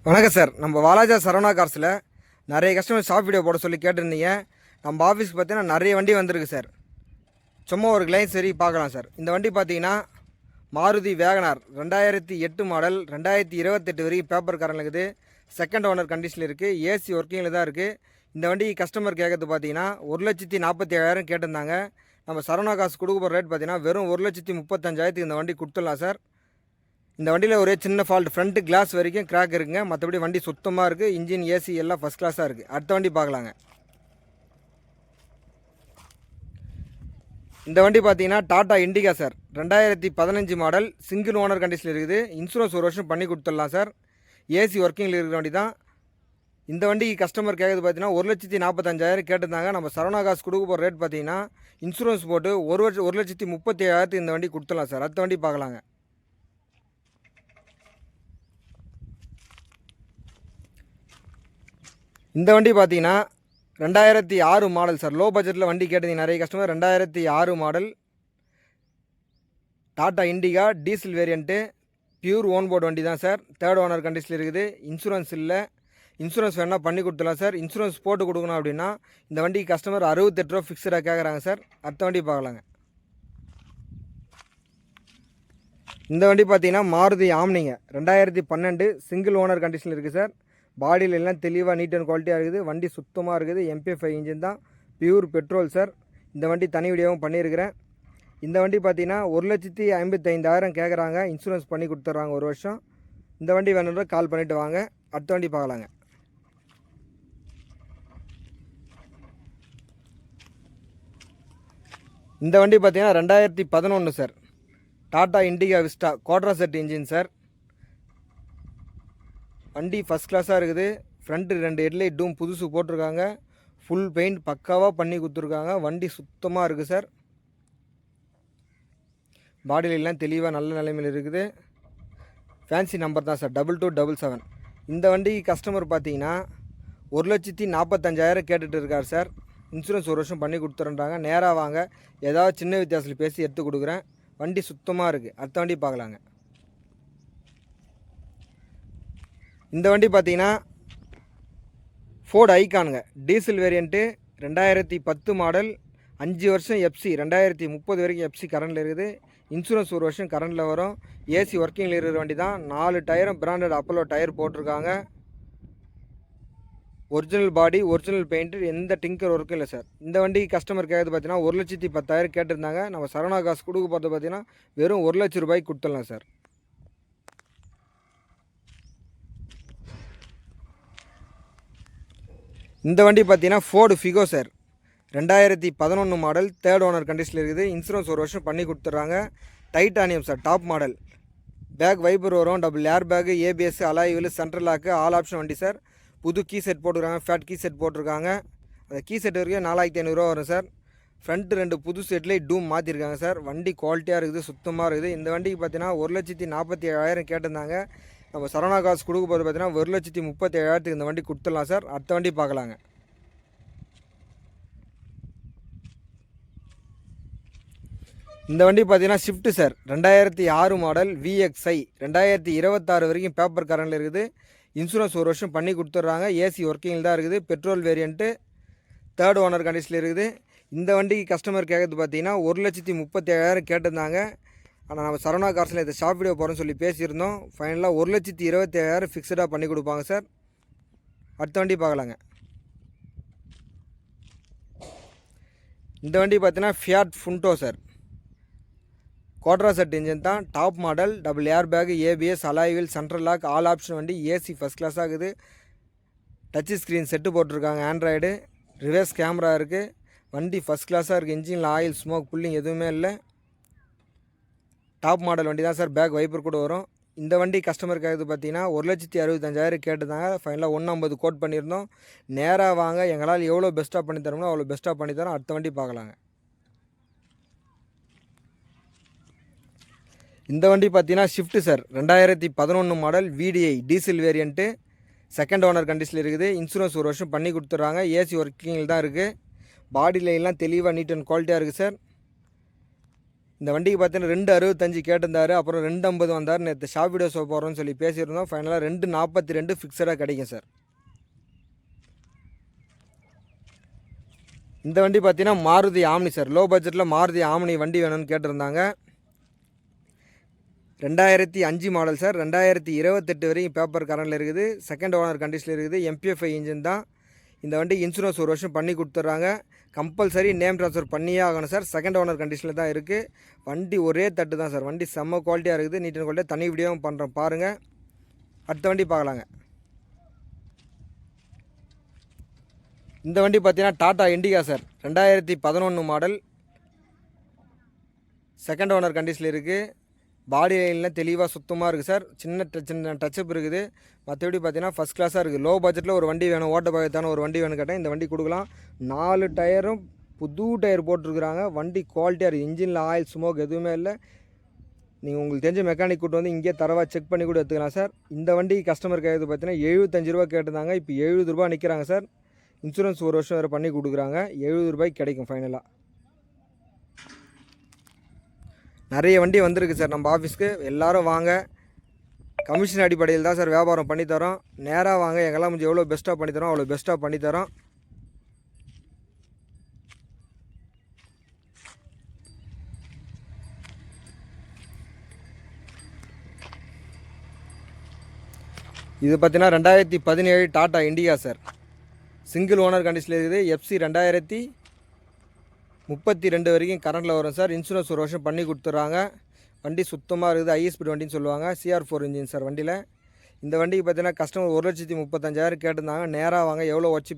வணக்கம் சார். நம்ம வாலாஜா சரவணா கார்ஸில் நிறைய கஸ்டமர் ஷாப் வீடியோ போட சொல்லி கேட்டிருந்தீங்க. நம்ம ஆஃபீஸ்க்கு பார்த்தீங்கன்னா நிறைய வண்டி வந்திருக்கு சார். சும்மா ஒரு கிளைன் சரி பார்க்கலாம் சார். இந்த வண்டி பார்த்தீங்கன்னா மாருதி வேகனார் 2008 மாடல் 2028 வரைக்கும் பேப்பர் கரண்ட் இருக்குது. செகண்ட் ஓனர் கண்டிஷனில் இருக்குது. ஏசி ஒர்க்கிங்கில் தான் இருக்குது. இந்த வண்டி கஸ்டமர் கேட்கறது பார்த்தீங்கன்னா 1,47,000 கேட்டிருந்தாங்க. நம்ம சரவணா காசு கொடுக்க போகிற ரேட் பார்த்தீங்கன்னா வெறும் 1,35,000 இந்த வண்டி கொடுத்துடலாம் சார். இந்த வண்டியில் ஒரே சின்ன ஃபால்ட், ஃப்ரண்ட் கிளாஸ் வரைக்கும் கிராக் இருக்குங்க. மற்றபடி வண்டி சுத்தமாக இருக்குது. இன்ஜின் ஏசி எல்லாம் ஃபஸ்ட் கிளாஸாக இருக்குது. அடுத்த வண்டி பார்க்கலாங்க. இந்த வண்டி பார்த்தீங்கன்னா Tata Indica sir. 2015 model, single owner கண்டிஷனில் இருக்குது. இன்சூரன்ஸ் ஒரு வருஷம் பண்ணி கொடுத்துடலாம் சார். ஏசி ஒர்க்கிங்கில் இருக்கிற வண்டி தான். இந்த வண்டிக்கு கஸ்டமர் கேட்குறது பார்த்தீங்கன்னா 1,45,000 கேட்டிருந்தாங்க. நம்ம சரவணா காசு கொடுக்க போகிற ரேட் பார்த்தீங்கன்னா இன்சூரன்ஸ் போட்டு 1,37,000 இந்த வண்டி கொடுத்துடலாம் சார். அடுத்த வண்டி பார்க்கலாங்க. இந்த வண்டி பார்த்தீங்கன்னா 2006 மாடல் சார். லோ பட்ஜெட்டில் வண்டி கேட்டீங்க நிறைய customer. 2006 model Tata Indica diesel variant, pure own board வண்டி தான் சார். தேர்ட் ஓனர் கண்டிஷனில் இருக்குது. இன்சூரன்ஸ் இல்லை. இன்சூரன்ஸ் வேணால் பண்ணி கொடுத்துடலாம் சார். இன்சூரன்ஸ் போட்டு கொடுக்கணும் அப்படின்னா இந்த வண்டிக்கு கஸ்டமர் 68 ரூபா ஃபிக்ஸடாக கேட்குறாங்க சார். அடுத்த வண்டி பார்க்கலாங்க. இந்த வண்டி பார்த்தீங்கன்னா மாருதி ஆம்னிங்க 2012 சிங்கிள் ஓனர் கண்டிஷனில் இருக்குது சார். பாடியில் எல்லாம் தெளிவாக நீட் அண்ட் குவாலிட்டியாக இருக்குது. வண்டி சுத்தமாக இருக்குது. MP5 இன்ஜின் தான், பியூர் பெட்ரோல் சார். இந்த வண்டி தனி வீடியோவும் பண்ணியிருக்கிறேன். இந்த வண்டி பார்த்தீங்கன்னா 1,55,000 கேட்குறாங்க. இன்சூரன்ஸ் பண்ணி கொடுத்துட்றாங்க ஒரு வருஷம். இந்த வண்டி வேணுன்ற கால் பண்ணிவிட்டு வாங்க. அடுத்த வண்டி பார்க்கலாங்க. இந்த வண்டி பார்த்தீங்கன்னா 2011 sir. Tata Indica Vista quadra set engine sir. வண்டி ஃபஸ்ட் கிளாஸாக இருக்குது. ஃப்ரண்ட்டு 2 ஹெட்லைட் டூம் புதுசு போட்டிருக்காங்க. ஃபுல் பெயிண்ட் பக்காவாக பண்ணி கொடுத்துருக்காங்க. வண்டி சுத்தமாக இருக்குது சார். பாடியில் எல்லாம் தெளிவாக நல்ல நிலைமையில் இருக்குது. ஃபேன்சி நம்பர் தான் சார் 2277. இந்த வண்டி கஸ்டமர் பார்த்தீங்கன்னா 1,45,000 கேட்டுட்டு இருக்கார் சார். இன்சூரன்ஸ் ஒரு வருஷம் பண்ணி கொடுத்துருன்றாங்க. நேராக வாங்க, ஏதாவது சின்ன வித்தியாசத்தில் பேசி எடுத்து கொடுக்குறேன். வண்டி சுத்தமாக இருக்குது. அடுத்த வண்டி பார்க்கலாங்க. இந்த வண்டி பார்த்தீங்கன்னா ஃபோர்டு ஐகானுங்க டீசல் வேரியண்ட்டு 2010 மாடல், 5 வருஷம் எஃப்சி, 2030 வரைக்கும் எஃப்சி கரண்டில் இருக்குது. இன்சூரன்ஸ் ஒரு வருஷம் கரண்டில் வரும். ஏசி ஒர்க்கிங்கில் இருக்கிற வண்டி தான். 4 டயரும் பிராண்டட் அப்போலோ டயர் போட்டிருக்காங்க. ஒரிஜினல் பாடி, ஒரிஜினல் பெயிண்ட்டு, எந்த டிங்கர் ஒர்க்கும் இல்லை சார். இந்த வண்டி கஸ்டமர் கேட்குறது பார்த்தீங்கன்னா 1,10,000 கேட்டிருந்தாங்க. நம்ம சரவணா காசு கொடுக்க போகிறது பார்த்தீங்கன்னா வெறும் 1,00,000 ரூபாய்க்கு கொடுத்துடலாம் சார். இந்த வண்டி பார்த்தீங்கன்னா Ford Figo sir. 2011 model, third owner கண்டிஷனில் இருக்குது. இன்சூரன்ஸ் ஒரு வருஷம் பண்ணி கொடுத்துட்றாங்க. Titanium sir, top model. Back wiper வரும், double air bag, ABS, alloy wheel, central lock, all option வண்டி சார். புது கீ செட் போட்டுருக்காங்க. ஃபேட் கீ செட் போட்டிருக்காங்க. அந்த கீ செட் வரைக்கும் 4,500 வரும் சார். ஃப்ரண்ட்டு 2 புது செட்லேயே டூம் மாற்றிருக்காங்க சார். வண்டி குவாலிட்டியாக இருக்குது, சுத்தமாக இருக்குது. இந்த வண்டிக்கு பார்த்தீங்கன்னா 1,47,000 கேட்டிருந்தாங்க. நம்ம சரவணா காசு கொடுக்க போகிறது பார்த்தீங்கன்னா 1,37,000 இந்த வண்டி கொடுத்துடலாம் சார். அடுத்த வண்டி பார்க்கலாங்க. இந்த வண்டி பார்த்தீங்கன்னா ஷிஃப்ட்டு சார். 2006 மாடல், VXI, 2026 வரைக்கும் பேப்பர் கரண்டில் இருக்குது. இன்சூரன்ஸ் ஒரு வருஷம் பண்ணி கொடுத்துட்றாங்க. ஏசி ஒர்க்கிங்கில் தான் இருக்குது. பெட்ரோல் வேரியண்ட்டு, தேர்ட் ஓனர் கண்டிஷனில் இருக்குது. இந்த வண்டிக்கு கஸ்டமர் கேட்குறது பார்த்தீங்கன்னா 1,37,000 கேட்டிருந்தாங்க. ஆனால் நம்ம சரவணா கார்ஸில் இதை ஷாப் வீடியோ போகிறோன்னு சொல்லி பேசியிருந்தோம். ஃபைனலாக 1,27,000 ஃபிக்ஸடாக பண்ணி கொடுப்பாங்க சார். அடுத்த வண்டி பார்க்கலாங்க. இந்த வண்டி பார்த்தீங்கன்னா Fiat Punto sir. Quadrajet engine தான், top model, double air bag, ABS, alloy wheel, central lock, all option வண்டி. ஏசி ஃபஸ்ட் கிளாஸாக இருக்குது. டச் ஸ்க்ரீன் செட்டு போட்டிருக்காங்க. ஆண்ட்ராய்டு, ரிவர்ஸ் கேமரா இருக்குது. வண்டி ஃபஸ்ட் கிளாஸாக இருக்குது. இன்ஜினில் ஆயில், ஸ்மோக், புல்லிங் எதுவுமே இல்லை. டாப் மாடல் வண்டி தான் சார். பேக் வைப்பர் கூட வரும். இந்த வண்டி கஸ்டமர் கேட்குறது பார்த்தீங்கன்னா 1,65,000 கேட்டுதாங்க. ஃபைனலாக 150 கோட் பண்ணியிருந்தோம். நேராக வாங்க, எங்களால் எவ்வளோ பெஸ்ட்டாக பண்ணி தரோமோ அவ்வளோ பெஸ்ட்டாக பண்ணி தரோம். அடுத்த வண்டி பார்க்கலாங்க. இந்த வண்டி பார்த்தீங்கன்னா shift sir. 2011 model, VDI diesel variant, second owner கண்டிஷனில் இருக்குது. இன்சூரன்ஸ் ஒரு வருஷம் பண்ணி கொடுத்துட்றாங்க. ஏசி ஒர்க்கிங்கில் தான் இருக்குது. பாடியில் எல்லாம் தெளிவாக நீட் அண்ட் குவாலிட்டியாக இருக்குது சார். இந்த வண்டிக்கு பார்த்தீங்கன்னா 265 கேட்டிருந்தாரு, அப்புறம் 250 வந்தார். நேற்று ஷாப் வீடியோ ஷோ போடுறோன்னு சொல்லி பேசியிருந்தோம். ஃபைனலாக 242 ஃபிக்ஸடாக கிடைக்கும் சார். இந்த வண்டி பார்த்தீங்கன்னா மாருதி ஆம்னி சார். லோ பட்ஜெட்டில் மாருதி ஆம்னி வண்டி வேணும்னு கேட்டிருந்தாங்க. 2005 மாடல் சார். 2028 வரைக்கும் பேப்பர் கரண்டில் இருக்குது. செகண்ட் ஓனர் கண்டிஷனில் இருக்குது. MPFI இன்ஜின் தான். இந்த வண்டி இன்சூரன்ஸ் 1 வருஷம் பண்ணி கொடுத்துட்றாங்க. கம்பல்சரி நேம் ட்ரான்ஸ்ஃபர் பண்ணியே ஆகணும் சார். செகண்ட் ஓனர் கண்டிஷனில் தான் இருக்குது. வண்டி ஒரே தட்டு தான் சார். வண்டி செம்ம குவாலிட்டியாக இருக்குது. நீட் அண்ட் குவாலிட்டியாக தனி வீடியோவும் பண்ணுறோம் பாருங்கள். அடுத்த வண்டி பார்க்கலாங்க. இந்த வண்டி பார்த்தீங்கன்னா Tata Indica sir. 2011 model. Second owner கண்டிஷனில் இருக்குது. பாடி லைன்லாம் தெளிவாக சுத்தமாக இருக்குது சார். சின்ன டச்சப் இருக்குது. மற்றபடி பார்த்தீங்கன்னா ஃபஸ்ட் கிளாஸாக இருக்குது. லோ பட்ஜெட்டில் ஒரு வண்டி வேணும், ஓட்ட பாகத்தான ஒரு வண்டி வேணும் கேட்டால் இந்த வண்டி கொடுக்கலாம். 4 டயரும் புது டயர் போட்டிருக்குறாங்க. வண்டி குவாலிட்டியாக இருக்குது. இன்ஜினில் ஆயில் ஸ்மோக் எதுவுமே இல்லை. நீங்கள் உங்களுக்கு தெரிஞ்ச மெக்கானிக் கூட்டு வந்து இங்கே தரவாக செக் பண்ணி கூட எடுத்துக்கலாம் சார். இந்த வண்டி கஸ்டமர் கேட்குறது பார்த்தீங்கன்னா 75 ரூபா கேட்டிருந்தாங்க. இப்போ 70 ரூபா நிற்கிறாங்க சார். இன்சூரன்ஸ் 1 வருஷம் வேறு பண்ணி கொடுக்குறாங்க. 70 ரூபாய்க்கு கிடைக்கும் ஃபைனலாக. நிறைய வண்டி வந்திருக்கு சார் நம்ம ஆஃபீஸ்க்கு. எல்லோரும் வாங்க. கமிஷன் அடிப்படையில் தான் சார் வியாபாரம் பண்ணித்தரோம். நேராக வாங்க. எங்கெல்லாம் கொஞ்சம் எவ்வளோ பெஸ்ட்டாக பண்ணித்தரோம் அவ்வளோ பெஸ்ட்டாக பண்ணித்தரோம். இது பார்த்தீங்கன்னா 2017 Tata Indica sir. Single owner கண்டிஷனில் இருக்குது. FC 2032 வரைக்கும் கரண்டில் வரும் சார். இன்சூரன்ஸ் 1 வருஷம் பண்ணி கொடுத்துட்றாங்க. வண்டி சுத்தமாக இருக்குது. ISP வண்டின்னு சொல்லுவாங்க. CR4 இன்ஜின் சார் வண்டியில். இந்த வண்டிக்கு பார்த்தீங்கன்னா கஸ்டமர் 1,35,000 கேட்டிருந்தாங்க. நேராக வாங்க. எவ்வளோ வச்சு